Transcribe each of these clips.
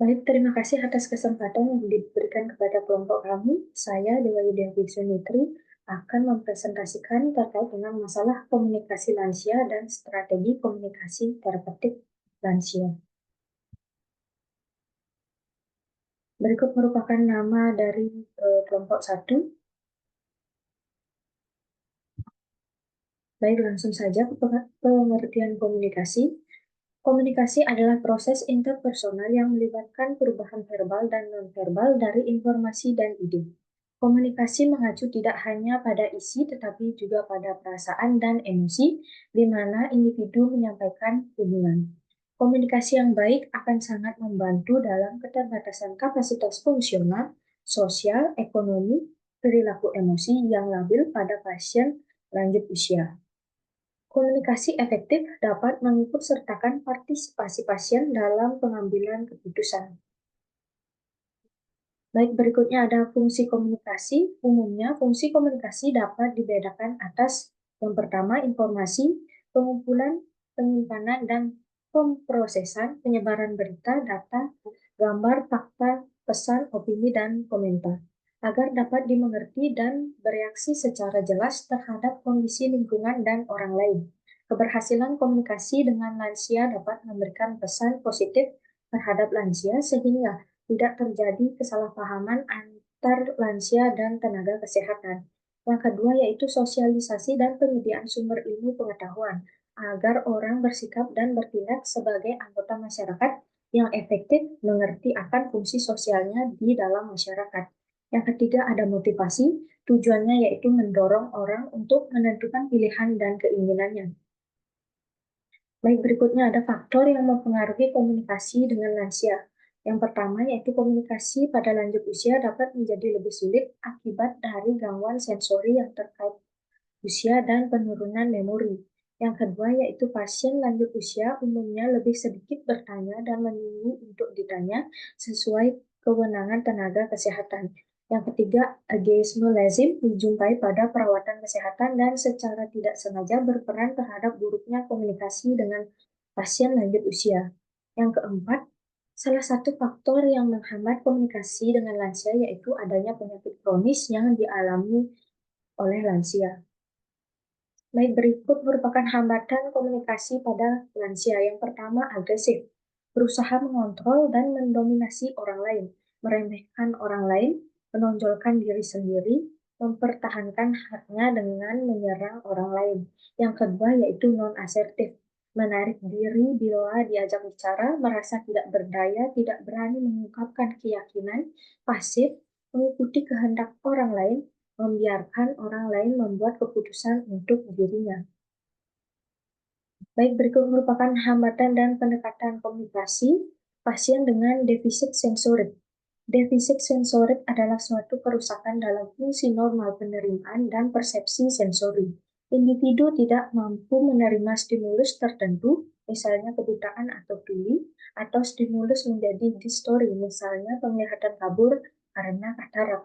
Baik, terima kasih atas kesempatan yang diberikan kepada kelompok kami. Saya, Dewa Yudianti Sunitri, akan mempresentasikan terkait dengan masalah komunikasi lansia dan strategi komunikasi terapeutik lansia. Berikut merupakan nama dari kelompok 1. Baik, langsung saja ke pengertian komunikasi. Komunikasi adalah proses interpersonal yang melibatkan perubahan verbal dan nonverbal dari informasi dan ide. Komunikasi mengacu tidak hanya pada isi, tetapi juga pada perasaan dan emosi, di mana individu menyampaikan hubungan. Komunikasi yang baik akan sangat membantu dalam keterbatasan kapasitas fungsional, sosial, ekonomi, perilaku emosi yang labil pada pasien lanjut usia. Komunikasi efektif dapat mengikutsertakan partisipasi pasien dalam pengambilan keputusan. Baik, berikutnya ada fungsi komunikasi. Umumnya, fungsi komunikasi dapat dibedakan atas yang pertama, informasi, pengumpulan, penyimpanan, dan pemrosesan, penyebaran berita, data, gambar, fakta, pesan, opini, dan komentar, agar dapat dimengerti dan bereaksi secara jelas terhadap kondisi lingkungan dan orang lain. Keberhasilan komunikasi dengan lansia dapat memberikan pesan positif terhadap lansia sehingga tidak terjadi kesalahpahaman antar lansia dan tenaga kesehatan. Yang kedua yaitu sosialisasi dan penyediaan sumber ilmu pengetahuan agar orang bersikap dan bertindak sebagai anggota masyarakat yang efektif mengerti akan fungsi sosialnya di dalam masyarakat. Yang ketiga ada motivasi, tujuannya yaitu mendorong orang untuk menentukan pilihan dan keinginannya. Baik, berikutnya ada faktor yang mempengaruhi komunikasi dengan lansia. Yang pertama yaitu komunikasi pada lanjut usia dapat menjadi lebih sulit akibat dari gangguan sensori yang terkait usia dan penurunan memori. Yang kedua yaitu pasien lanjut usia umumnya lebih sedikit bertanya dan menunggu untuk ditanya sesuai kewenangan tenaga kesehatan. Yang ketiga, ageisme lazim dijumpai pada perawatan kesehatan dan secara tidak sengaja berperan terhadap buruknya komunikasi dengan pasien lanjut usia. Yang keempat, salah satu faktor yang menghambat komunikasi dengan lansia yaitu adanya penyakit kronis yang dialami oleh lansia. Baik, berikut merupakan hambatan komunikasi pada lansia. Yang pertama, agresif. Berusaha mengontrol dan mendominasi orang lain, meremehkan orang lain, menonjolkan diri sendiri, mempertahankan haknya dengan menyerang orang lain. Yang kedua yaitu non-asertif. Menarik diri bila diajak bicara, merasa tidak berdaya, tidak berani mengungkapkan keyakinan, pasif, mengikuti kehendak orang lain, membiarkan orang lain membuat keputusan untuk dirinya. Baik, berikut merupakan hambatan dan pendekatan komunikasi pasien dengan defisit sensorik. Defisit sensorik adalah suatu kerusakan dalam fungsi normal penerimaan dan persepsi sensori. Individu tidak mampu menerima stimulus tertentu, misalnya kebutaan atau tuli, atau stimulus menjadi distori, misalnya penglihatan kabur karena katarak.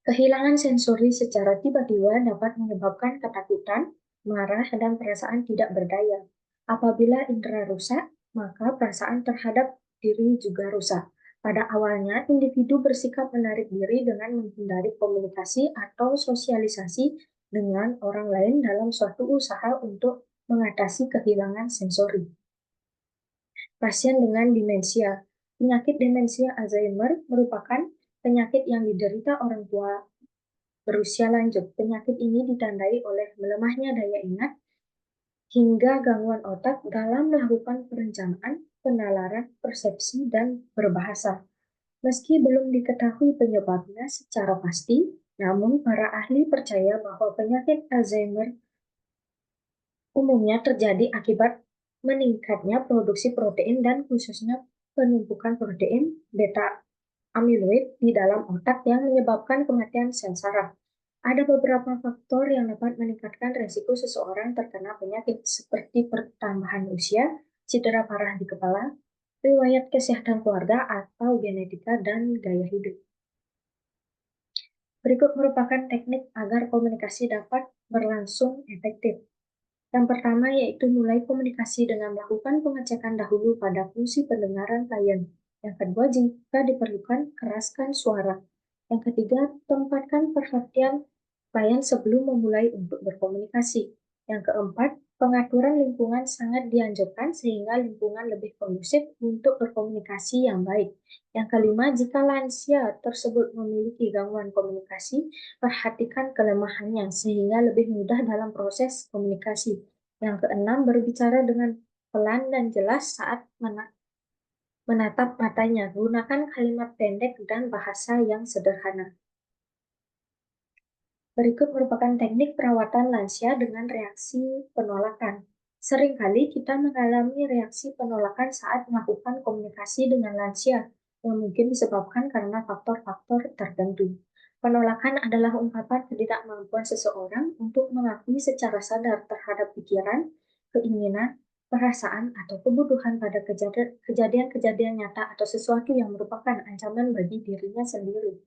Kehilangan sensori secara tiba-tiba dapat menyebabkan ketakutan, marah, dan perasaan tidak berdaya. Apabila indera rusak, maka perasaan terhadap diri juga rusak. Pada awalnya, individu bersikap menarik diri dengan menghindari komunikasi atau sosialisasi dengan orang lain dalam suatu usaha untuk mengatasi kehilangan sensori. Pasien dengan demensia. Penyakit demensia Alzheimer merupakan penyakit yang diderita orang tua berusia lanjut. Penyakit ini ditandai oleh melemahnya daya ingat hingga gangguan otak dalam melakukan perencanaan, penalaran, persepsi, dan berbahasa. Meski belum diketahui penyebabnya secara pasti, namun para ahli percaya bahwa penyakit Alzheimer umumnya terjadi akibat meningkatnya produksi protein dan khususnya penumpukan protein beta amiloid di dalam otak yang menyebabkan kematian sel saraf. Ada beberapa faktor yang dapat meningkatkan resiko seseorang terkena penyakit seperti pertambahan usia, cedera parah di kepala, riwayat kesehatan keluarga, atau genetika dan gaya hidup. Berikut merupakan teknik agar komunikasi dapat berlangsung efektif. Yang pertama yaitu mulai komunikasi dengan melakukan pengecekan dahulu pada fungsi pendengaran klien. Yang kedua, jika diperlukan, keraskan suara. Yang ketiga, tempatkan perhatian klien sebelum memulai untuk berkomunikasi. Yang keempat, pengaturan lingkungan sangat dianjurkan sehingga lingkungan lebih kondusif untuk berkomunikasi yang baik. Yang kelima, jika lansia tersebut memiliki gangguan komunikasi, perhatikan kelemahannya sehingga lebih mudah dalam proses komunikasi. Yang keenam, berbicara dengan pelan dan jelas saat menatap matanya. Gunakan kalimat pendek dan bahasa yang sederhana. Berikut merupakan teknik perawatan lansia dengan reaksi penolakan. Seringkali kita mengalami reaksi penolakan saat melakukan komunikasi dengan lansia, yang mungkin disebabkan karena faktor-faktor tertentu. Penolakan adalah ungkapan ketidakmampuan seseorang untuk mengakui secara sadar terhadap pikiran, keinginan, perasaan, atau kebutuhan pada kejadian-kejadian nyata atau sesuatu yang merupakan ancaman bagi dirinya sendiri.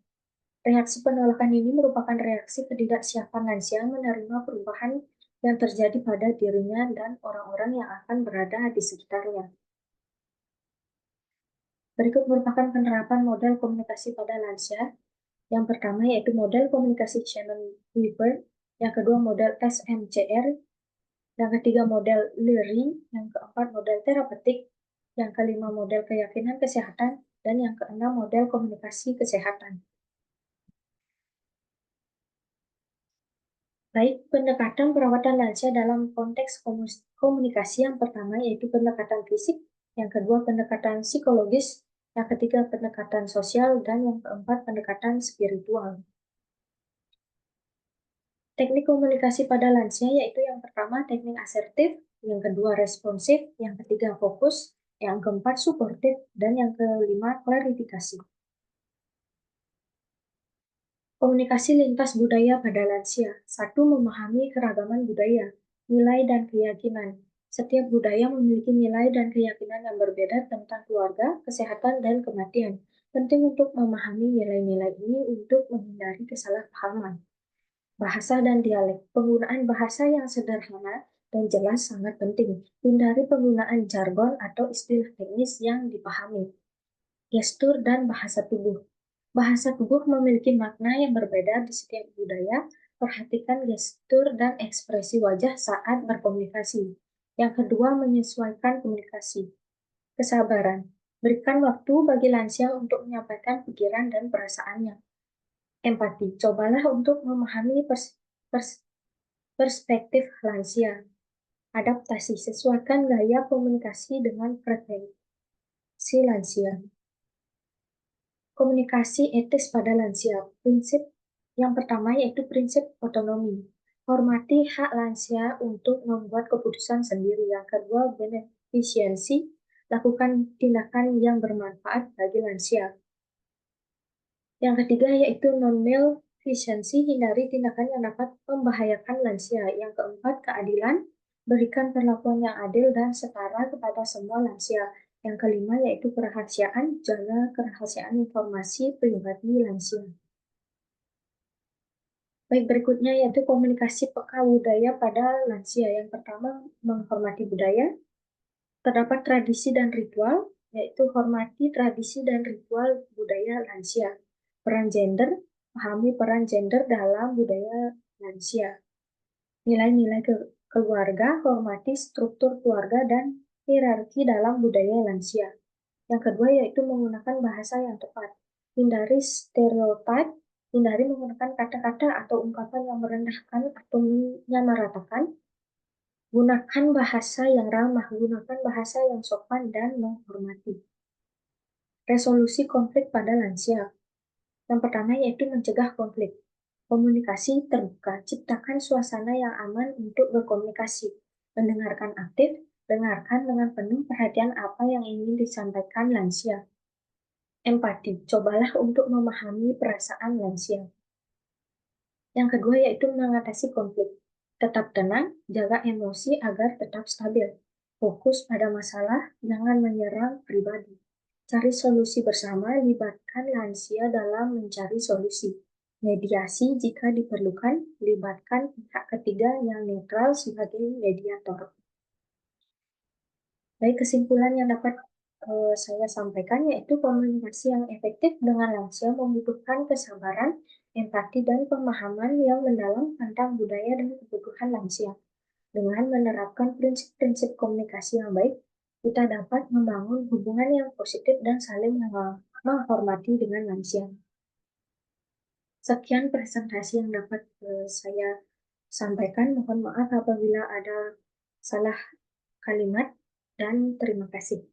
Reaksi penolakan ini merupakan reaksi ketidaksiapan lansia menerima perubahan yang terjadi pada dirinya dan orang-orang yang akan berada di sekitarnya. Berikut merupakan penerapan model komunikasi pada lansia. Yang pertama yaitu model komunikasi Shannon-Weaver, yang kedua model SMCR, yang ketiga model Leary, yang keempat model terapeutik, yang kelima model keyakinan kesehatan, dan yang keenam model komunikasi kesehatan. Baik, pendekatan perawatan lansia dalam konteks komunikasi yang pertama yaitu pendekatan fisik, yang kedua pendekatan psikologis, yang ketiga pendekatan sosial, dan yang keempat pendekatan spiritual. Teknik komunikasi pada lansia yaitu yang pertama teknik asertif, yang kedua responsif, yang ketiga fokus, yang keempat suportif, dan yang kelima klarifikasi. Komunikasi lintas budaya pada lansia. Satu, memahami keragaman budaya, nilai dan keyakinan. Setiap budaya memiliki nilai dan keyakinan yang berbeda tentang keluarga, kesehatan, dan kematian. Penting untuk memahami nilai-nilai ini untuk menghindari kesalahpahaman. Bahasa dan dialek. Penggunaan bahasa yang sederhana dan jelas sangat penting. Hindari penggunaan jargon atau istilah teknis yang dipahami. Gestur dan bahasa tubuh. Bahasa tubuh memiliki makna yang berbeda di setiap budaya. Perhatikan gestur dan ekspresi wajah saat berkomunikasi. Yang kedua, menyesuaikan komunikasi. Kesabaran. Berikan waktu bagi lansia untuk menyampaikan pikiran dan perasaannya. Empati. Cobalah untuk memahami perspektif lansia. Adaptasi. Sesuaikan gaya komunikasi dengan preferensi lansia. Komunikasi etis pada lansia. Prinsip yang pertama yaitu prinsip otonomi. Hormati hak lansia untuk membuat keputusan sendiri. Yang kedua, beneficiensi. Lakukan tindakan yang bermanfaat bagi lansia. Yang ketiga yaitu non-maleficiency. Hindari tindakan yang dapat membahayakan lansia. Yang keempat, keadilan. Berikan perlakuan yang adil dan setara kepada semua lansia. Yang kelima yaitu kerahasiaan, jaga kerahasiaan informasi pribadi lansia. Baik, berikutnya yaitu komunikasi peka budaya pada lansia. Yang pertama, menghormati budaya. Terdapat tradisi dan ritual, yaitu hormati tradisi dan ritual budaya lansia. Peran gender, pahami peran gender dalam budaya lansia. Nilai-nilai keluarga, hormati struktur keluarga dan hierarki dalam budaya lansia. Yang kedua yaitu menggunakan bahasa yang tepat. Hindari stereotip, hindari menggunakan kata-kata atau ungkapan yang merendahkan atau menyamaratakan. Gunakan bahasa yang ramah, gunakan bahasa yang sopan dan menghormati. Resolusi konflik pada lansia. Yang pertama yaitu mencegah konflik. Komunikasi terbuka, ciptakan suasana yang aman untuk berkomunikasi. Mendengarkan aktif, dengarkan dengan penuh perhatian apa yang ingin disampaikan lansia. Empati, cobalah untuk memahami perasaan lansia. Yang kedua yaitu mengatasi konflik. Tetap tenang, jaga emosi agar tetap stabil. Fokus pada masalah, jangan menyerang pribadi. Cari solusi bersama, libatkan lansia dalam mencari solusi. Mediasi jika diperlukan, libatkan pihak ketiga yang netral sebagai mediator. Baik, kesimpulan yang dapat saya sampaikan yaitu komunikasi yang efektif dengan lansia membutuhkan kesabaran, empati, dan pemahaman yang mendalam tentang budaya dan kebutuhan lansia. Dengan menerapkan prinsip-prinsip komunikasi yang baik, kita dapat membangun hubungan yang positif dan saling menghormati dengan lansia. Sekian presentasi yang dapat saya sampaikan. Mohon maaf apabila ada salah kalimat dan terima kasih.